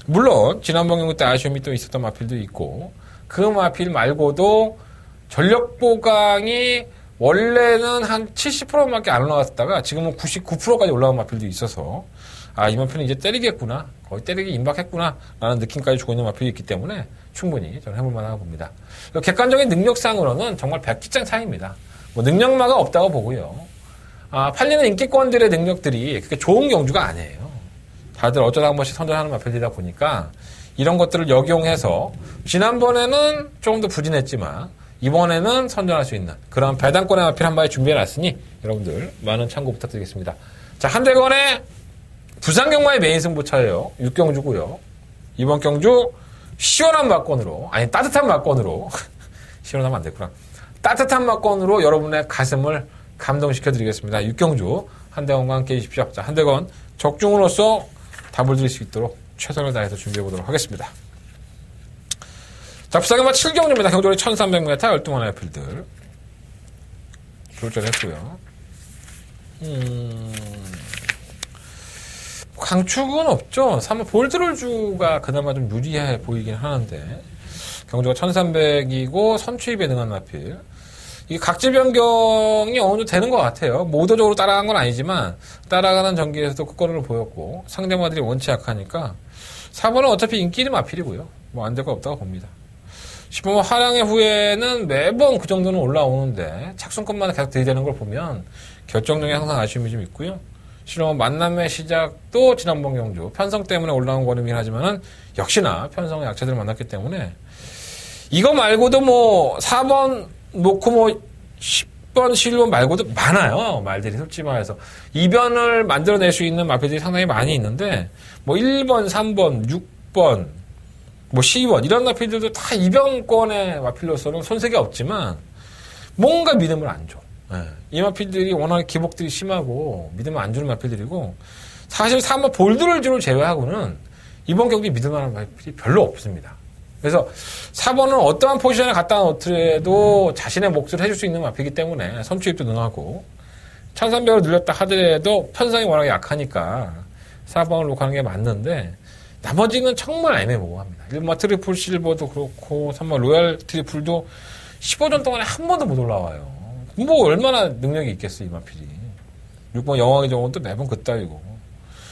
물론 지난번 경주 때 아쉬움이 또 있었던 마필도 있고 그 마필 말고도 전력 보강이 원래는 한 70%밖에 안 올라갔다가 지금은 99%까지 올라간 마필도 있어서 이 마필은 이제 때리겠구나, 거의 때리기 임박했구나 라는 느낌까지 주고 있는 마필이 있기 때문에 충분히 저는 해볼 만하다고 봅니다. 객관적인 능력상으로는 정말 100기장 차이입니다. 능력마가 없다고 보고요. 팔리는 인기권들의 능력들이 그렇게 좋은 경주가 아니에요. 다들 어쩌다 한 번씩 선전하는 마필이다 보니까 이런 것들을 역용해서 지난번에는 조금 더 부진했지만 이번에는 선전할 수 있는 그런 배당권의 마필 한 마리 준비해놨으니 여러분들 많은 참고 부탁드리겠습니다. 자, 한대건의 부산경마의 메인 승부차예요. 6경주고요. 이번 경주 시원한 막건으로, 따뜻한 막건으로 시원하면 안 됐구나. 따뜻한 막건으로 여러분의 가슴을 감동시켜드리겠습니다. 6경주 한대건과 함께 해주십시오. 자, 한대건 적중으로서 답을 드릴 수 있도록 최선을 다해서 준비해보도록 하겠습니다. 자, 부산경마 7경주입니다. 경주거리 1300m 12마리의 필들 출전했고요. 강축은 없죠. 3번 볼드롤주가 그나마 좀 유리해 보이긴 하는데 경주가 1300이고 선취입에 능한 마필. 이 각질 변경이 어느 정도 되는 것 같아요. 의도적으로 따라간 건 아니지만 따라가는 전기에서도 끝걸음을 보였고 상대마들이 원치 약하니까 4번은 어차피 인기 있는 마필이고요. 안 될 거 없다고 봅니다. 10번 화량의 후에는 매번 그 정도는 올라오는데 착순권만 계속 들이대는 걸 보면 결정력에 항상 아쉬움이 좀 있고요. 실은 만남의 시작도 지난번 경주 편성 때문에 올라온 거이긴 하지만은 역시나 편성의 약체들을 만났기 때문에 이거 말고도 4번 놓고 10번, 11번 말고도 많아요. 말들이 솔직히 말해서. 이변을 만들어낼 수 있는 마필들이 상당히 많이 있는데 1번, 3번, 6번, 뭐 12번 이런 마필들도 다 이병권의 마필로서는 손색이 없지만 뭔가 믿음을 안 줘. 예. 이 마필들이 워낙 기복들이 심하고 믿음을 안 주는 마필들이고 사실 3번 볼드를 제외하고는 이번 경기 믿을만한 마필이 별로 없습니다. 그래서 4번은 어떠한 포지션에 갖다 놓더라도 자신의 몫을 해줄 수 있는 마필이기 때문에 선취입도 능하고 1300으로 늘렸다 하더라도 편성이 워낙 약하니까 4번을 놓고하는 게 맞는데 나머지는 정말 애매모호합니다. 1번 트리플 실버도 그렇고 3번 로얄 트리플도 15전 동안에 한 번도 못 올라와요. 뭐 얼마나 능력이 있겠어 이 마필이. 6번 여왕의 정원도 매번 그따위고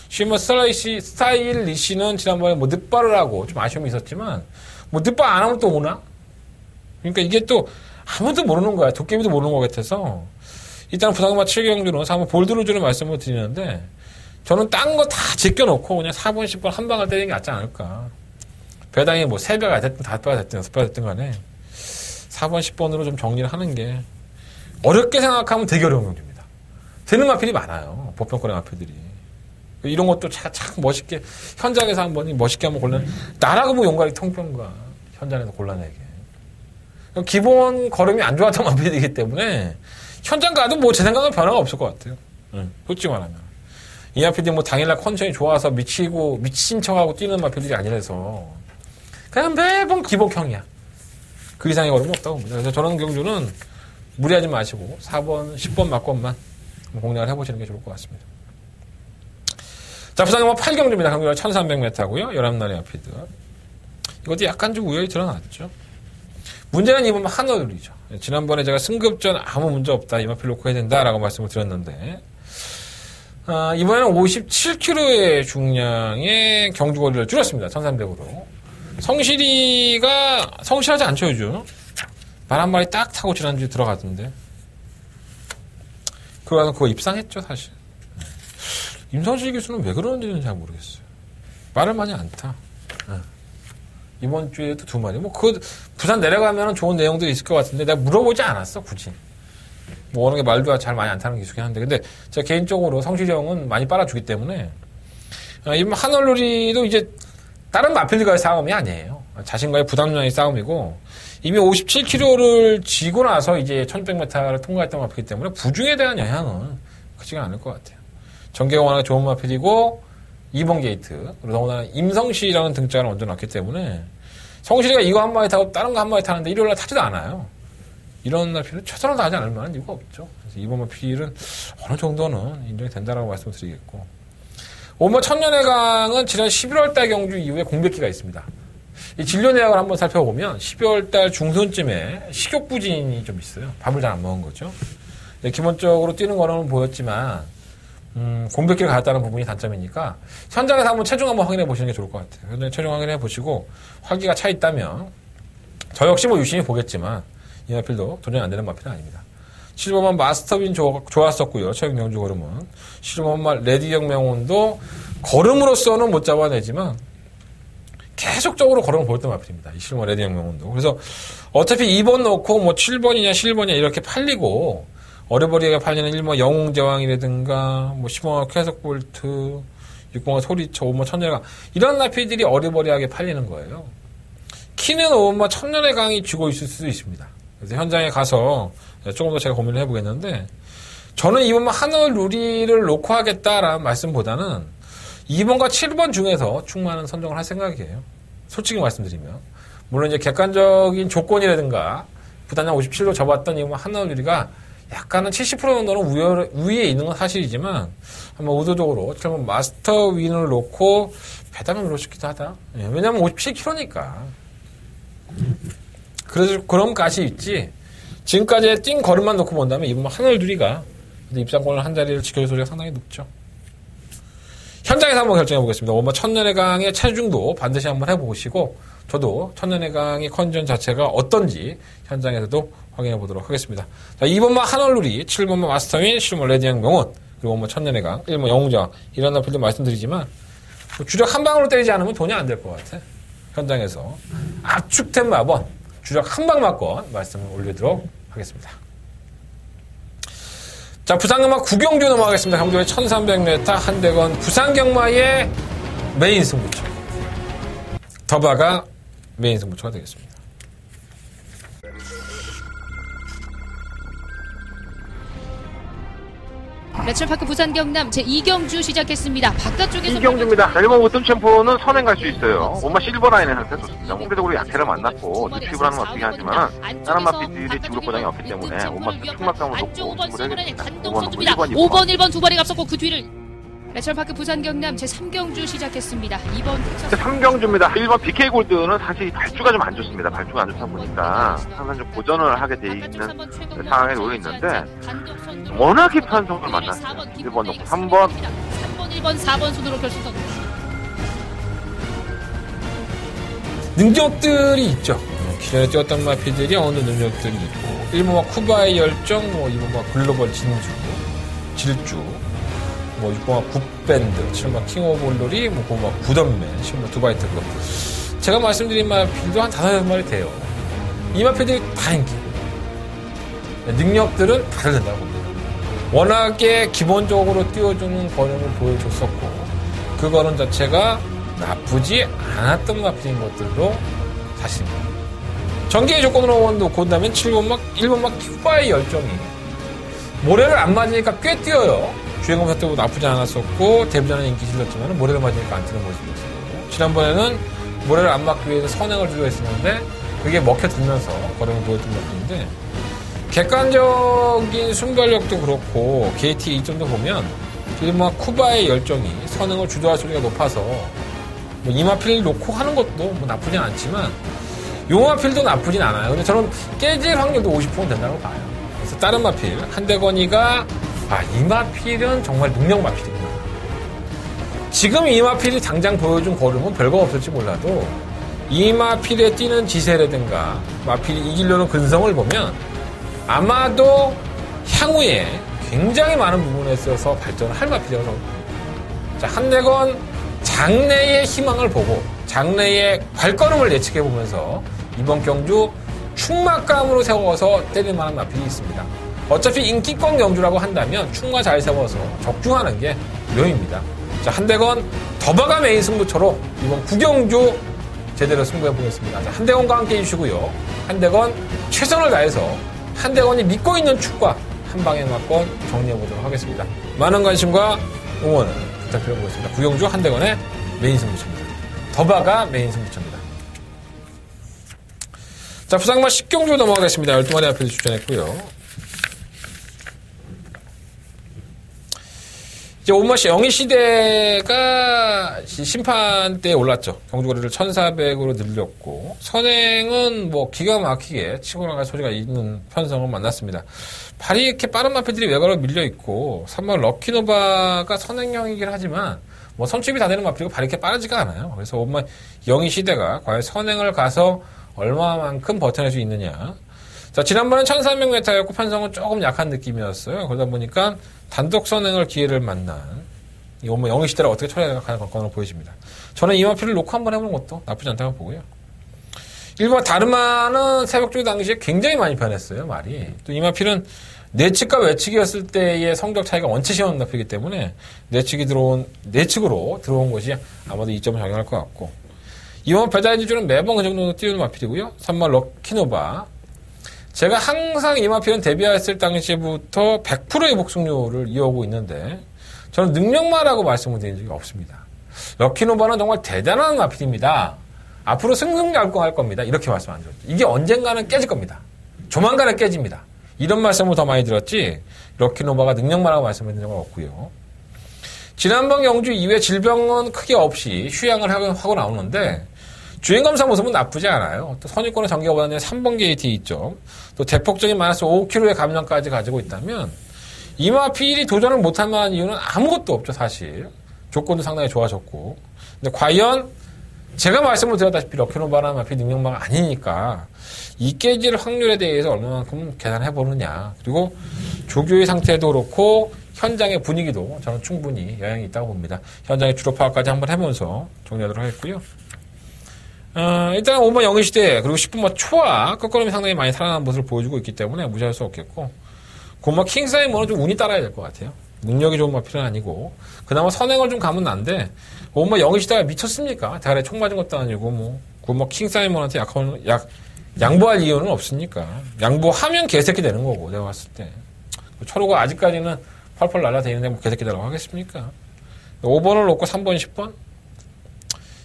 10번 스타일리시는 지난번에 뭐 늑발을 하고 좀 아쉬움이 있었지만 뭐 늑발 안 하면 또 오나? 그러니까 이게 또 아무도 모르는 거야. 도깨비도 모르는 것 같아서 일단 부상마 7경주는 4번 볼드루즈를 말씀을 드리는데 저는 딴 거 다 제껴놓고 그냥 4번, 10번 한 방을 때리는 게 낫지 않을까. 배당이 뭐 3배가 됐든 5배가 됐든 6배가 됐든 간에 4번, 10번으로 좀 정리를 하는 게 어렵게 생각하면 되게 어려운 경주입니다. 되는 마필이 많아요. 보편권의 마필들이. 이런 것도 참 멋있게 현장에서 한번 멋있게 한번 골라내. 나라고 뭐 용가리 통평가 현장에서 골라내게. 기본 걸음이 안 좋았던 마필이기 때문에 현장 가도 뭐 제 생각은 변화가 없을 것 같아요. 솔직히 말하면. 이 마필들이 뭐 당일날 컨디션이 좋아서 미친 척하고 뛰는 마필들이 아니라서 그냥 매번 기복형이야. 그 이상의 걸음은 없다고 봅니다. 그래서 저런 경주는 무리하지 마시고 4번, 10번 막권만 공략을 해보시는 게 좋을 것 같습니다. 자, 부산경마 8경주입니다. 경주가 1300m고요. 11날의 마필들. 이것도 약간 좀 우열이 드러났죠. 문제는 이번 한어들이죠. 지난번에 제가 승급전 아무 문제 없다. 이 마필 놓고 해야 된다라고 말씀을 드렸는데 이번에는 57kg의 중량의 경주거리를 줄였습니다. 1300으로. 성실하지 않죠, 요즘. 말 한 마리 딱 타고 지난주에 들어갔던데. 그러고 그거 입상했죠, 사실. 임성실 기수는 왜 그러는지는 잘 모르겠어요. 말을 많이 안 타. 이번 주에도 2마리. 뭐, 부산 내려가면 좋은 내용들이 있을 것 같은데, 내가 물어보지 않았어, 굳이. 뭐, 어느 게 말도 잘 많이 안 타는 기수긴 한데. 근데, 제가 개인적으로 성시정은 많이 빨아주기 때문에, 이번 한얼루리도 이제, 다른 마필들과의 싸움이 아니에요. 자신과의 부담량의 싸움이고, 이미 57kg를 지고 나서 이제 1600m를 통과했던 마필이기 때문에, 부중에 대한 영향은 크지가 않을 것 같아요. 전개가 워낙 좋은 마필이고, 2번 게이트. 그리고 더구나 임성실이라는 등장을 먼저 놨기 때문에 성실이가 이거 한 마리 타고 다른 거 한 마리 타는데 일요일날 타지도 않아요. 이런 마필은 최선을 다하지 않을 만한 이유가 없죠. 그래서 2번 마필은 어느 정도는 인정이 된다라고 말씀을 드리겠고 5번 천년의 강은 지난 11월달 경주 이후에 공백기가 있습니다. 이 진료 내역을 한번 살펴보면 12월달 중순쯤에 식욕 부진이 좀 있어요. 밥을 잘 안 먹은 거죠. 기본적으로 뛰는 거는 보였지만 공백기를 가졌다는 부분이 단점이니까 현장에서 한번 체중 한번 확인해 보시는 게 좋을 것 같아요. 현장에 체중 확인해 보시고 활기가 차 있다면 저 역시 뭐 유심히 보겠지만 이 마필도 도전이 안 되는 마필은 아닙니다. 7번만 마스터빈 좋았었고요. 최근 경주 걸음은 7번만 레디형 명운도 걸음으로서는 못 잡아내지만 계속적으로 걸음을 보였던 마필입니다. 이 7번 레디형 명운도. 그래서 어차피 2번 넣고 뭐 7번이냐 11번이냐 이렇게 팔리고 어려버리게 팔리는 1번 영웅제왕이라든가, 뭐 10번 쾌속볼트, 6번 소리쳐, 5번 천년의 강. 이런 나필들이 어려버리하게 팔리는 거예요. 키는 5번 천년의 강이 쥐고 있을 수도 있습니다. 그래서 현장에 가서 조금 더 제가 고민을 해보겠는데, 저는 2번 한올 루리를 놓고 하겠다라는 말씀보다는 2번과 7번 중에서 충만한 선정을 할 생각이에요. 솔직히 말씀드리면. 물론 이제 객관적인 조건이라든가, 부단량 57로 접었던 2번 한올 루리가 약간은 70% 정도는 위에 있는 건 사실이지만 한번 의도적으로 7번 마스터 윈을 놓고 배당을 밀어주기도 하다. 예, 왜냐면 57kg니까. 그래서 그런 가시 있지. 지금까지 뛴 걸음만 놓고 본다면 이번 한얼두리가 입상권을 한 자리를 지켜줄 소리가 상당히 높죠. 현장에서 한번 결정해 보겠습니다. 5번 천년의 강의 체중도 반드시 한번 해보시고 저도 천년의 강의 컨디션 자체가 어떤지 현장에서도 확인해 보도록 하겠습니다. 자, 2번만 한얼루리, 7번만 마스터윈, 10번 레디형 명운, 그리고 5번 천년의 강, 1번 영웅제왕 이런 나필도 말씀드리지만 뭐 주력 한 방으로 때리지 않으면 돈이 안 될 것 같아. 현장에서 압축된 마번 주력 한 방 맞건 말씀을 올리도록 하겠습니다. 자, 부산경마 구경주 넘어가겠습니다. 경주의 1300m 한대건 부산경마의 메인 승부처 더바가 메인 승부처가 되겠습니다. 레철파크 부산 경남 제2경주 시작했습니다. 바깥쪽에서 이경주입니다. 1번 우뜸 챔프는 선행 갈 수 있어요. 엄마 실버 라인의 상태 좋습니다. 상대적으로 약해를 만났고 뉴트립을 하는 건 어떻게 하지만은 다른 마피들이 지구력 보장이 없기 때문에 엄마 충막감을 놓고 승부를 해야겠습니다. 5번 1번 두 발이 앞섰고 그 뒤를 레철파크 부산 경남 제3경주 시작했습니다. 2번 3경주입니다. 1번 BK 골드는 사실 발주가 좀 안 좋습니다. 발주가 안 좋다 보니까 항상 좀 고전을 하게 돼 있는 상황에 놓여 있는데 워낙에 편성을 만났어요. 1번 놓고 3번 1번 4번 순으로 결승선. 능력들이 있죠. 기존에 뛰었던 마피들이 어느 능력들이 있고 1번과 쿠바의 열정, 2번과 글로벌 질주, 6번과 굿밴드, 7번과 킹 오브 올로리, 9번과 굿언맨, 10번과 두바이트 클럽. 제가 말씀드린 마필도 한 5-6마리 돼요. 이 마필들이 다 인기고 능력들은 다들 된다고 봅니다. 워낙에 기본적으로 띄워주는 거령을 보여줬었고 그 거령 자체가 나쁘지 않았던 마필인 것들도 사실입니다. 전개의 조건으로 본다면 1번막 큐바의 열정이 모래를 안 맞으니까 꽤 뛰어요. 주행검 사태도 나쁘지 않았었고 데뷔전은 인기 실렸지만 모래를 맞으니까 안 뛰는 모습이었어요. 지난번에는 모래를 안 맞기 위해서 선행을 주려 했었는데 그게 먹혀들면서 거령을 보여준 것인데 객관적인 순발력도 그렇고 KT 이점도 보면 1번막 쿠바의 열정이 선행을 주도할 소리가 높아서 이마필 놓고 하는 것도 나쁘진 않지만 용마필도 나쁘진 않아요. 근데 저는 깨질 확률도 50%는 된다고 봐요. 그래서 다른 마필 한대건이가 이 마필은 정말 능력 마필이구나. 지금 이 마필이 당장 보여준 걸음은 별거 없을지 몰라도 이 마필에 뛰는 지세라든가 마필이 이기려는 근성을 보면 아마도 향후에 굉장히 많은 부분에 있어서 발전을 할 마필이라고 생각합니다. 자, 한대건 장래의 희망을 보고 장래의 발걸음을 예측해보면서 이번 경주 충막감으로 세워서 때릴 만한 마필이 있습니다. 어차피 인기권 경주라고 한다면 충마 잘 세워서 적중하는 게 묘입니다. 자, 한대건 더바가 메인 승부처로 이번 구경주 제대로 승부해보겠습니다. 자, 한대건과 함께 해주시고요. 한대건 최선을 다해서 한대건이 믿고 있는 축과 한방에 맞건 정리해보도록 하겠습니다. 많은 관심과 응원을 부탁드려보겠습니다. 구경주 한대건의 메인 승부처입니다. 더바가 메인 승부처입니다. 자, 부상마 10경주 넘어가겠습니다. 12마리 앞에서 추천했고요. 이제 온마시 영희시대가 심판대에 올랐죠. 경주거리를 1400으로 늘렸고 선행은 기가 막히게 치고 나갈 소리가 있는 편성을 만났습니다. 발이 이렇게 빠른 마필들이 외곽으로 밀려있고 3번 럭키노바가 선행형이긴 하지만 선출이 다 되는 마필이고 발이 이렇게 빠르지가 않아요. 그래서 온마 영희시대가 과연 선행을 가서 얼마만큼 버텨낼 수 있느냐. 자, 지난번엔 1300m였고 편성은 조금 약한 느낌이었어요. 그러다 보니까 단독 선행을 기회를 만난 이 영희시대를 어떻게 처리해야 할 건을 보여집니다. 저는 이 마필을 놓고 한번 해보는 것도 나쁘지 않다고 보고요. 1번 다르마는 새벽주기 당시에 굉장히 많이 변했어요, 말이. 또 이 마필은 내측과 외측이었을 때의 성적 차이가 원체 심한 마필이기 때문에 내측으로 들어온 것이 아마도 이점을 작용할 것 같고 2번 배달지주는 매번 그 정도 띄우는 마필이고요. 3번 럭키노바. 제가 항상 이 마필은 데뷔했을 당시부터 100%의 복승률을 이어오고 있는데 저는 능력마라고 말씀을 드린 적이 없습니다. 럭키노바는 정말 대단한 마필입니다. 앞으로 승승장구할 겁니다. 이렇게 말씀 안 드렸죠. 이게 언젠가는 깨질 겁니다. 조만간에 깨집니다. 이런 말씀을 더 많이 들었지 럭키노바가 능력마라고 말씀을 드린 적은 없고요. 지난번 경주 이후에 질병은 크게 없이 휴양을 하고 나오는데 주행검사 모습은 나쁘지 않아요. 또 선입권의 전개보다는 3번 게이트 있죠. 또 대폭적인 마이너스 5kg의 감량까지 가지고 있다면 이 마필이 도전을 못할 만한 이유는 아무것도 없죠, 사실. 조건도 상당히 좋아졌고. 근데 과연 제가 말씀을 드렸다시피 럭키노바나 마필 능력마가 아니니까 이 깨질 확률에 대해서 얼마만큼 계산해보느냐. 그리고 조교의 상태도 그렇고 현장의 분위기도 저는 충분히 영향이 있다고 봅니다. 현장의 주로 파악까지 한번 해보면서 정리하도록 하겠고요. 일단 5번 영희시대 그리고 10번 초와 끝걸음이 상당히 많이 살아난 모습을 보여주고 있기 때문에 무시할 수 없겠고 9번 킹사이머는 좀 운이 따라야 될 것 같아요. 능력이 좋은 마필은 아니고 그나마 선행을 좀 가면 난데 뭐 영의시다가 미쳤습니까? 대가리에 총 맞은 것도 아니고 뭐 킹사이먼한테 양보할 이유는 없으니까 양보하면 개새끼 되는 거고 내가 봤을 때 철호가 아직까지는 펄펄 날아다니는데 뭐 개새끼 되라고 하겠습니까? 5번을 놓고 3번, 10번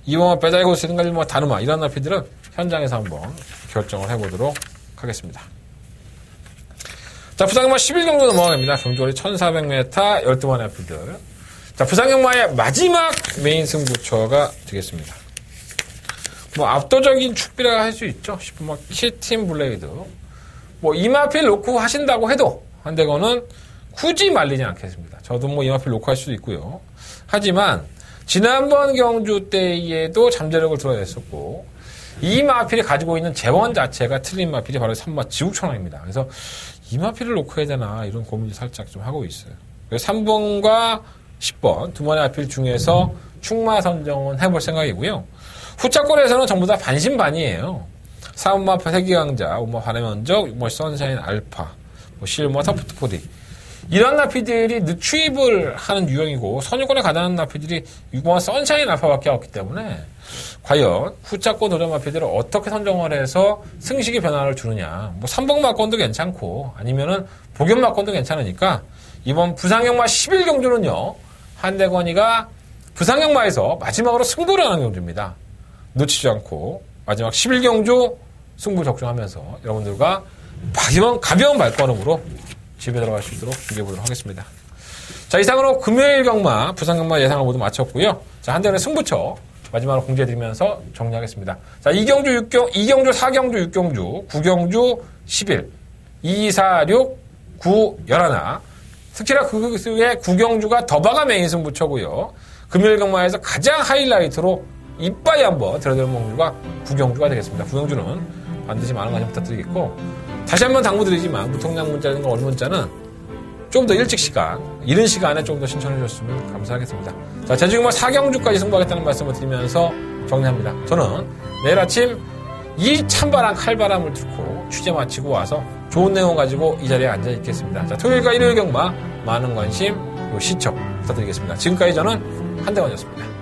2번만 빼달고 생각이 뭐 다르마 이런 나피들은 현장에서 한번 결정을 해보도록 하겠습니다. 자, 부상경마 11경주 넘어갑니다. 경주거리 1400m 12마리 나피들. 자, 부상경마의 마지막 메인 승부처가 되겠습니다. 뭐 압도적인 축비라고 할 수 있죠. 10번 키팀 블레이드. 뭐 이마필 놓고 하신다고 해도 한대건은 굳이 말리지 않겠습니다. 저도 뭐 이마필 놓고 할 수도 있고요. 하지만 지난번 경주 때에도 잠재력을 드러냈었고 이 마필이 가지고 있는 재원 자체가 틀린 마필이 바로 3마 지국천왕입니다. 그래서 이 마필을 놓고 해야 되나 이런 고민을 살짝 좀 하고 있어요. 그래서 3번과 10번 두 마리 마필 중에서 충마 선정은 해볼 생각이고요. 후차권에서는 전부 다 반신반의예요. 4번마 세기강자, 5번마 반해면적, 6번마 선샤인 알파, 뭐 실버 터프트 포디 이런 나피들이 늦추입을 하는 유형이고 선유권에 가다는 나피들이 6번 선샤인 알파밖에 없기 때문에 과연 후차권 도전 나피들을 어떻게 선정을 해서 승식의 변화를 주느냐. 뭐 3번 마권도 괜찮고 아니면은 복연 마권도 괜찮으니까 이번 부상경마 11경주는요. 한대건이가 부상경마에서 마지막으로 승부를 하는 경주입니다. 놓치지 않고 마지막 11경주 승부 적중하면서 여러분들과 가벼운 발걸음으로 집에 들어갈 수 있도록 준비해보도록 하겠습니다. 자, 이상으로 금요일 경마, 부상경마 예상을 모두 마쳤고요. 자, 한대건의 승부처 마지막으로 공지해드리면서 정리하겠습니다. 자, 2경주, 4경주, 6경주, 9경주, 11, 2, 4, 6, 9, 11. 특히나 그 수의 9경주가 더바가 메인 승부처고요. 금요일 경마에서 가장 하이라이트로 이빠이 한번 들어드는 경주가 9경주가 되겠습니다. 9경주는 반드시 많은 관심 부탁드리겠고 다시 한번 당부드리지만 무통장 문자라든가 얼문자는 좀 더 일찍 이른 시간에 좀 더 신청해 주셨으면 감사하겠습니다. 자, 제주경마 4경주까지 승부하겠다는 말씀을 드리면서 정리합니다. 저는 내일 아침 이 찬바람 칼바람을 뚫고 취재 마치고 와서 좋은 내용 가지고 이 자리에 앉아 있겠습니다. 자, 토요일과 일요일 경마 많은 관심 그리고 시청 부탁드리겠습니다. 지금까지 저는 한대건이었습니다.